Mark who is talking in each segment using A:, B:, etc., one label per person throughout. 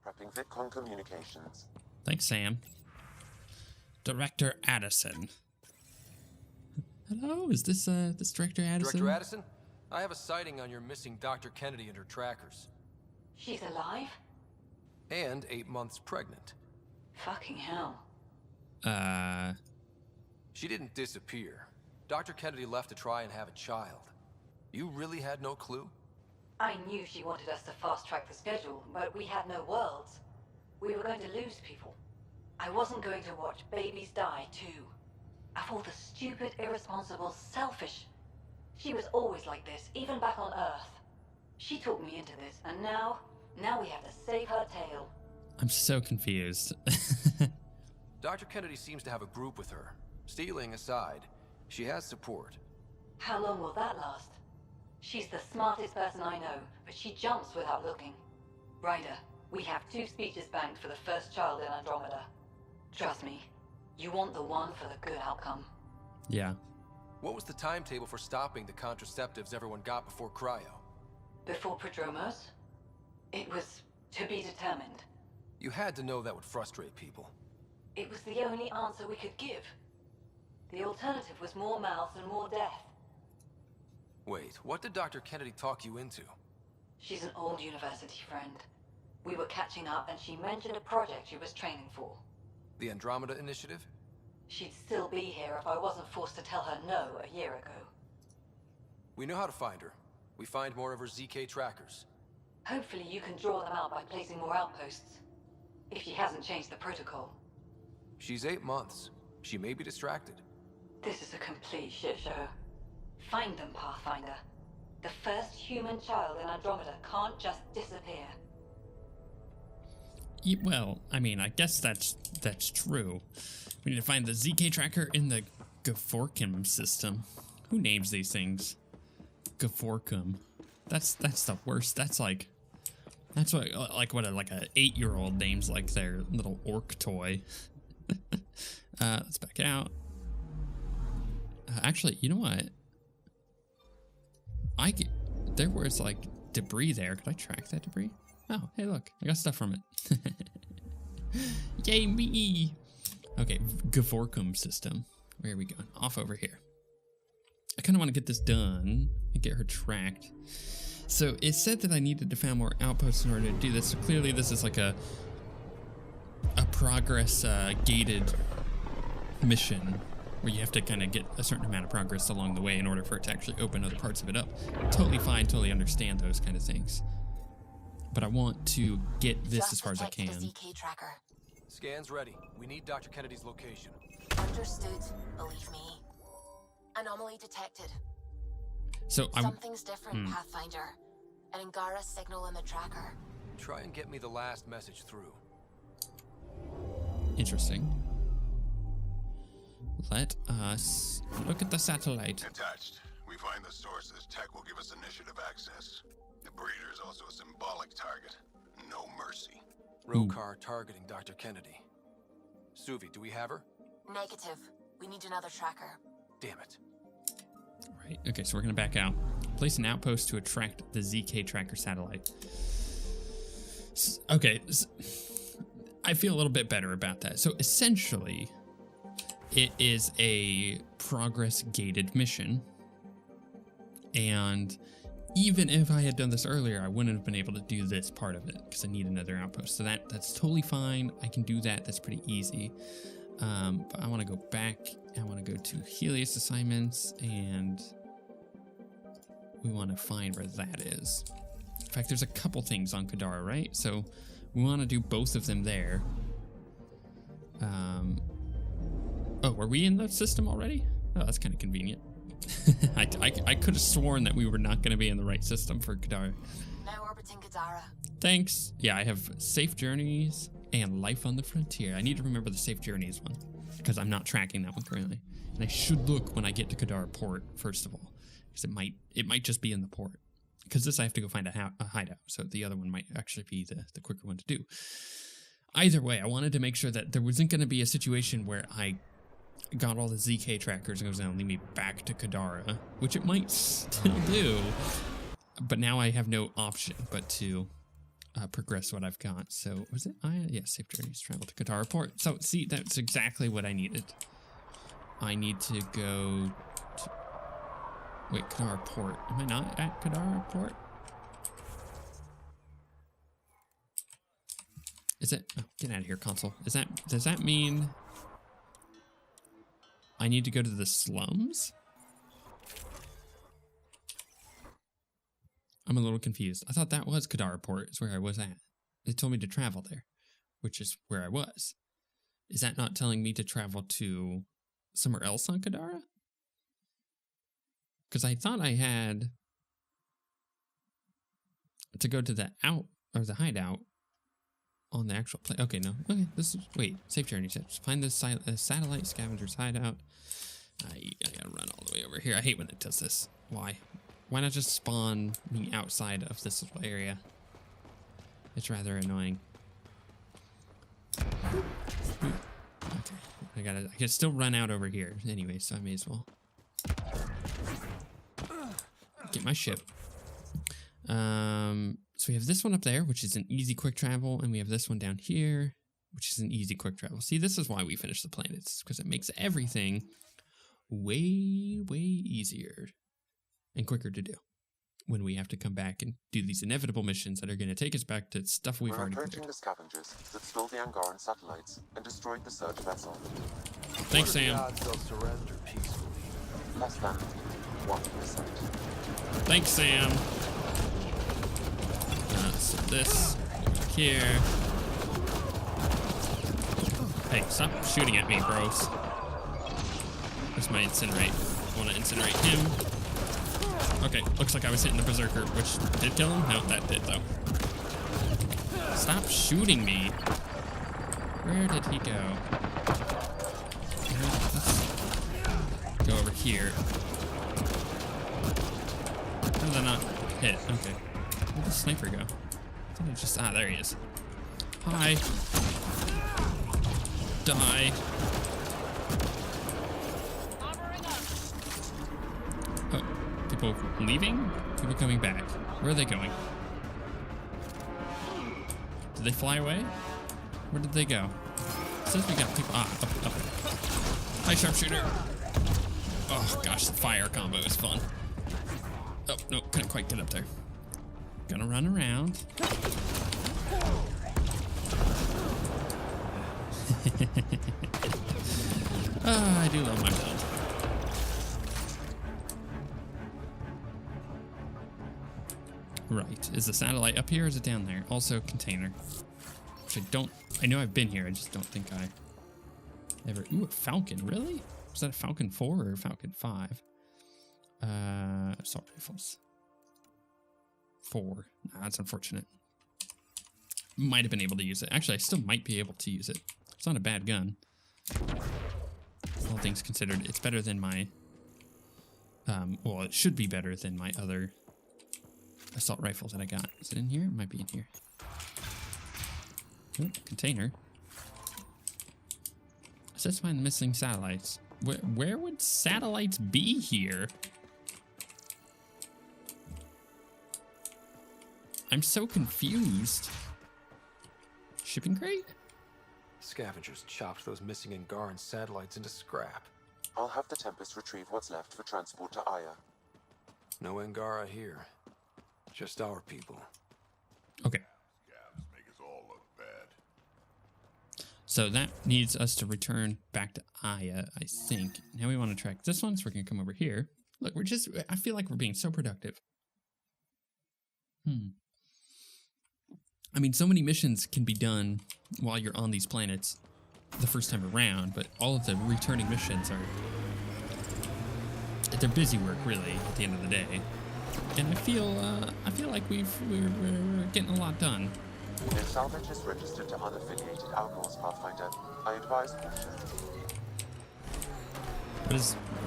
A: Prepping VidCon communications.
B: Thanks, Sam. Director Addison. Hello, is this Director Addison?
C: Director Addison, I have a sighting on your missing Dr. Kennedy and her trackers.
D: She's alive?
C: And 8 months pregnant.
D: Fucking hell.
C: She didn't disappear. Dr. Kennedy left to try and have a child. You really had no clue?
D: I knew she wanted us to fast-track the schedule, but we had no worlds. We were going to lose people. I wasn't going to watch babies die, too. Of all the stupid, irresponsible, selfish... She was always like this, even back on Earth. She talked me into this, and now we have to save her tail.
B: I'm so confused.
C: Dr. Kennedy seems to have a group with her. Stealing aside, she has support.
D: How long will that last? She's the smartest person I know, but she jumps without looking. Ryder, we have 2 speeches banked for the first child in Andromeda. Trust me, you want the one for the good outcome.
B: Yeah.
C: What was the timetable for stopping the contraceptives everyone got before cryo?
D: Before Prodromos? It was to be determined.
C: You had to know that would frustrate people.
D: It was the only answer we could give. The alternative was more mouths and more death.
C: Wait, what did Dr. Kennedy talk you into?
D: She's an old university friend. We were catching up and she mentioned a project she was training for.
C: The Andromeda Initiative?
D: She'd still be here if I wasn't forced to tell her no a year ago.
C: We know how to find her. We find more of her ZK trackers.
D: Hopefully you can draw them out by placing more outposts. If she hasn't changed the protocol.
C: She's 8 months. She may be distracted.
D: This is a complete shit show. Find them, Pathfinder. The first human child in Andromeda can't just disappear.
B: Well, I mean, I guess that's true. We need to find the ZK tracker in the Gavorkum system. Who names these things? Gavorkum. That's the worst. That's like a 8-year-old names like their little orc toy. Let's back out. Actually, you know what? There was like debris there. Could I track that debris? Oh, hey, look, I got stuff from it. Yay, me! Okay, Gavorkum system. Where are we going? Off over here. I kind of want to get this done and get her tracked. So it said that I needed to find more outposts in order to do this. So clearly this is like a progress gated mission where you have to kind of get a certain amount of progress along the way in order for it to actually open other parts of it up. Totally fine, totally understand those kind of things. But I want to get this as far as I can.
E: The ZK tracker.
C: Scans ready. We need Dr. Kennedy's location.
E: Understood. Believe me. Anomaly detected.
B: So
E: Something's different, Pathfinder. An Angara signal in the tracker.
C: Try and get me the last message through.
B: Interesting. Let us look at the satellite.
F: Attached. We find the sources. Tech will give us initiative access. The breeder is also a symbolic target. No mercy.
C: Rokar targeting Dr. Kennedy. Suvi, do we have her?
E: Negative. We need another tracker.
C: Damn it.
B: Right. Okay, so we're going to back out. Place an outpost to attract the ZK tracker satellite. Okay. I feel a little bit better about that. So essentially, it is a progress-gated mission. And even if I had done this earlier, I wouldn't have been able to do this part of it because I need another outpost. So that's totally fine. I can do that. That's pretty easy. But I want to go back. I want to go to Helios assignments, and we want to find where that is. In fact, there's a couple things on Kadara, right? So we want to do both of them there. Oh, were we in the system already? Oh, that's kind of convenient. I could have sworn that we were not going to be in the right system for Kadara.
E: Now orbiting Kadara.
B: Thanks. Yeah, I have safe journeys and life on the frontier. I need to remember the safe journeys one because I'm not tracking that one currently. And I should look when I get to Kadara port, first of all, because it might just be in the port. Because this I have to go find a hideout, so the other one might actually be the quicker one to do. Either way, I wanted to make sure that there wasn't going to be a situation where I got all the ZK trackers and it was going to lead me back to Kadara, which it might still do. But now I have no option but to progress what I've got. So was it? Yeah, safe journeys, travel to Qatar Port. So see, that's exactly what I needed. I need to go to... Wait, Qatar Port. Am I not at Qatar Port? Is it? Oh, get out of here, console. Is that? Does that mean I need to go to the slums? I'm a little confused. I thought that was Qatar Port. Is where I was at. It told me to travel there, which is where I was. Is that not telling me to travel to somewhere else on Kadara? Because I thought I had to go to the hideout on the actual plane. Okay, no. Okay, this is... Wait, safe journey steps. Find the satellite scavenger's hideout. I gotta run all the way over here. I hate when it does this. Why? Why not just spawn me outside of this little area? It's rather annoying. Okay, I can still run out over here anyway, so I may as well get my ship. So we have this one up there, which is an easy quick travel, and we have this one down here, which is an easy quick travel. See, this is why we finish the planets, because it makes everything way, way easier and quicker to do when we have to come back and do these inevitable missions that are going to take us back to stuff we've already
A: approaching
B: cleared.
A: the scavengers that stole the Angaran satellites and destroyed the search vessel.
B: Thanks, Sam.
C: What are the odds they'll surrender peacefully?
A: Less than 1%.
B: Thanks, Sam. So this over here. Hey, stop shooting at me, bros. Where's my incinerate? I want to incinerate him. Okay, looks like I was hitting the berserker, which did kill him. No, that did though. Stop shooting me. Where did he go? Let's go over here. How did I not hit? Okay. Where'd the sniper go? I thought it just... Ah, there he is. Hi. Die. Oh, people leaving? People coming back. Where are they going? Did they fly away? Where did they go? It says we got people... Ah, up. Hi, sharpshooter. Oh, gosh, the fire combo is fun. Oh, no, couldn't quite get up there. Gonna run around. I do love my build. Right. Is the satellite up here or is it down there? Also, container. Which I know I've been here. I just don't think I ever... Ooh, a Falcon. Really? Was that a Falcon 4 or a Falcon 5? Assault rifles. 4. Nah, that's unfortunate. Might have been able to use it. Actually, I still might be able to use it. It's not a bad gun. All things considered, it's better than my... well, it should be better than my other assault rifles that I got. Is it in here? It might be in here. Oh, container. It says find the missing satellites. Where would satellites be here? I'm so confused. Shipping crate?
C: Scavengers chopped those missing Angaran satellites into scrap.
A: I'll have the Tempest retrieve what's left for transport to Aya.
C: No Angara here. Just our people.
B: Okay.
F: Scavs make us all look bad.
B: So that needs us to return back to Aya, I think. Now we want to track this one, so we're going to come over here. Look, I feel like we're being so productive. I mean, so many missions can be done while you're on these planets the first time around, but all of the returning missions they're busy work, really, at the end of the day. And I feel like we're getting a lot done.
A: If salvage is registered to unaffiliated outlaws, Pathfinder, I advise caution.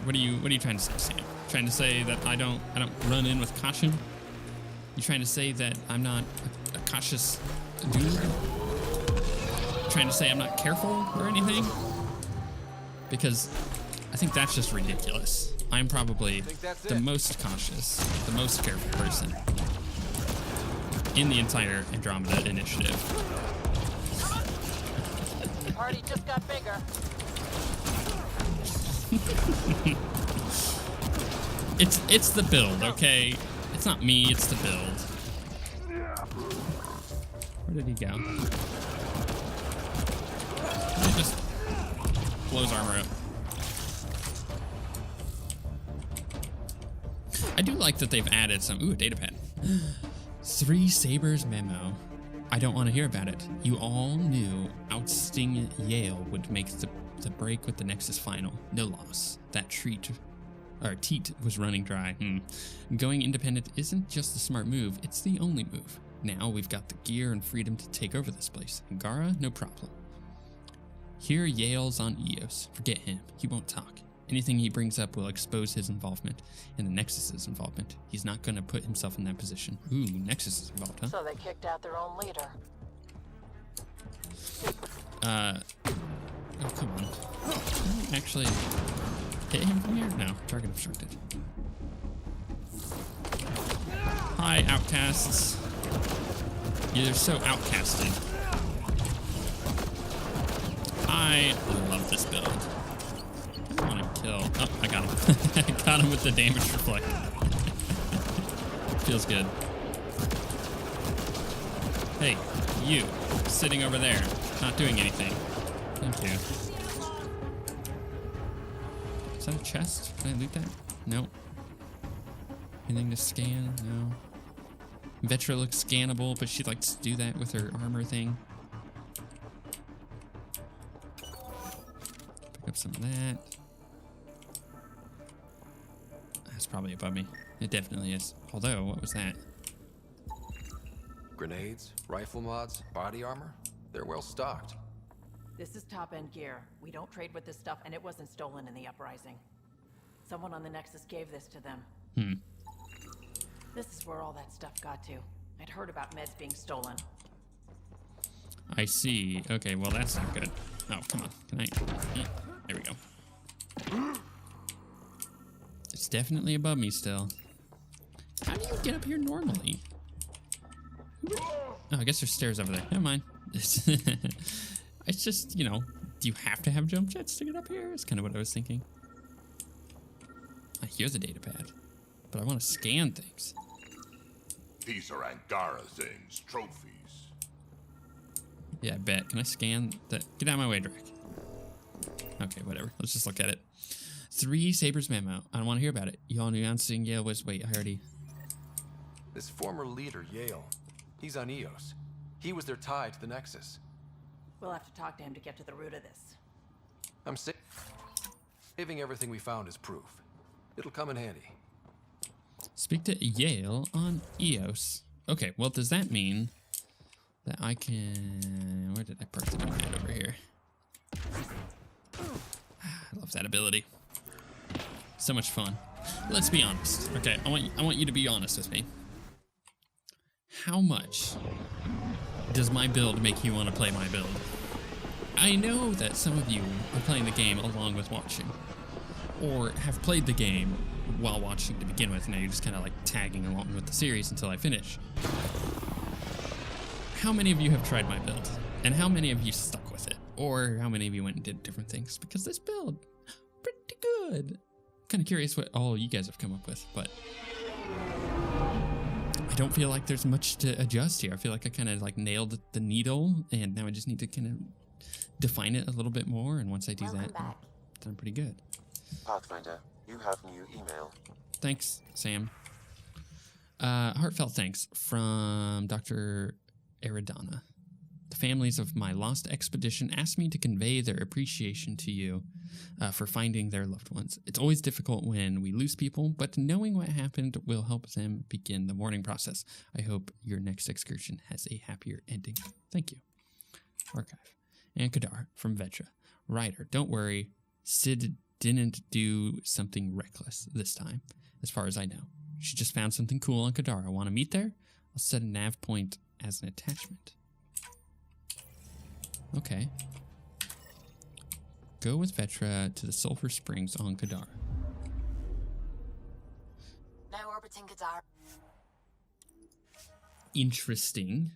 B: What are you trying to say, Sam? Trying to say that I don't run in with caution? You trying to say that I'm not a cautious dude? Trying to say I'm not careful or anything? Because I think that's just ridiculous. I'm probably the most cautious, the most careful person. in the entire Andromeda Initiative.
G: The party just got bigger.
B: It's the build, okay? It's not me, it's the build. Where did he go? He just blows armor up. I do like that they've added some... Ooh, a data pad. 3 Sabers memo. I don't want to hear about it. You all knew ousting Yale would make the break with the Nexus final. No loss. That teat was running dry. Going independent isn't just the smart move, it's the only move. Now we've got the gear and freedom to take over this place. Angara, no problem. Here Yale's on Eos. Forget him. He won't talk. Anything he brings up will expose his involvement and the Nexus's involvement. He's not going to put himself in that position. Ooh, Nexus is involved, huh?
G: So they kicked out their own leader.
B: Oh, come on. Can I actually hit him from here? No, target obstructed. Hi, outcasts. You're so outcasted. I love this build. I want to kill. Oh, I got him. I got him with the damage reflect. Feels good. Hey, you, sitting over there, not doing anything. Thank you. Is that a chest? Can I loot that? Nope. Anything to scan? No. Vetra looks scannable, but she likes to do that with her armor thing. Pick up some of that. That's probably above me. It definitely is. Although, what was that?
C: Grenades, rifle mods, body armor. They're well stocked.
G: This is top-end gear. We don't trade with this stuff, and it wasn't stolen in the uprising. Someone on the Nexus gave this to them. This is where all that stuff got to. I'd heard about meds being stolen.
B: I see. Okay, well that's not good. Oh, come on. Can I? There we go. It's definitely above me still. How do you get up here normally? Oh, I guess there's stairs over there. Never mind. It's just, you know, do you have to have jump jets to get up here? That's kind of what I was thinking. I hear the data pad, but I want to scan things.
F: These are Angara things, trophies.
B: Yeah, I bet. Can I scan the... Get out of my way, Drake. Okay, whatever. Let's just look at it. 3 Sabers memo. I don't want to hear about it. You all knew Ansing Yale was... Wait, I already...
C: This former leader, Yale, he's on Eos. He was their tie to the Nexus.
G: We'll have to talk to him to get to the root of this.
C: I'm saving everything we found as proof. It'll come in handy.
B: Speak to Yale on Eos. Okay, well, does that mean that I can... Where did I perk the nomad over here? I love that ability. So much fun. Let's be honest. Okay, I want you to be honest with me. How much does my build make you want to play my build? I know that some of you are playing the game along with watching, or have played the game while watching to begin with. Now you're just kind of like tagging along with the series until I finish. How many of you have tried my build? And how many of you stuck with it? Or how many of you went and did different things? Because this build, pretty good. Kind of curious what all you guys have come up with, but I don't feel like there's much to adjust here. I feel like I kind of like nailed the needle, and now I just need to kind of define it a little bit more. And once I do that, then I'm pretty good.
A: Pathfinder, you have new email.
B: Thanks, Sam. Heartfelt thanks from Dr. Eridana. The families of my lost expedition asked me to convey their appreciation to you for finding their loved ones. It's always difficult when we lose people, but knowing what happened will help them begin the mourning process. I hope your next excursion has a happier ending. Thank you. Archive. And Kadar from Vetra. Ryder, don't worry. Sid didn't do something reckless this time, as far as I know. She just found something cool on Kadar. I want to meet there. I'll set a nav point as an attachment. Okay. Go with Vetra to the Sulphur Springs on Kadar.
E: Now orbiting Kadar.
B: interesting.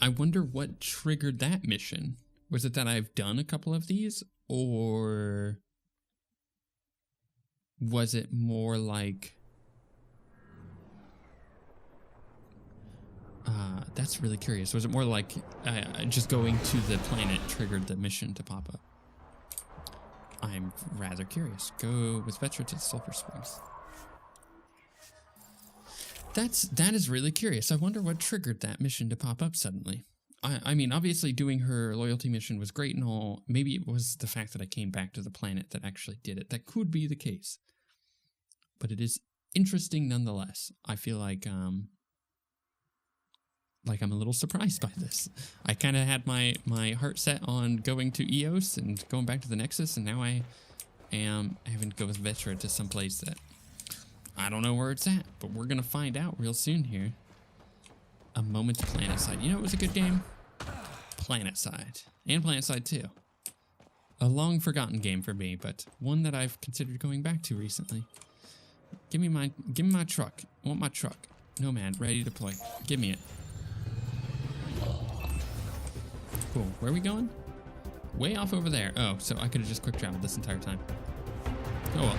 B: I wonder what triggered that mission. Was it that I've done a couple of these, or was it more like... that's really curious. Was it more like just going to the planet triggered the mission to pop up? I'm rather curious. Go with Vetra to the Sulphur Springs. That is really curious. I wonder what triggered that mission to pop up suddenly. I mean, obviously doing her loyalty mission was great and all. Maybe it was the fact that I came back to the planet that actually did it. That could be the case. But it is interesting nonetheless. I feel like I'm a little surprised by this. I kind of had my heart set on going to Eos and going back to the Nexus, and now I am having to go with Vetra to some place that I don't know where it's at, but we're going to find out real soon here. A Moment to Planetside. You know, it was a good game. Planetside. And Planetside 2. A long forgotten game for me, but one that I've considered going back to recently. Give me my truck. I want my truck. Nomad, ready to deploy. Give me it. Cool. Where are we going? Way off over there. Oh, so I could have just quick traveled this entire time. Oh well.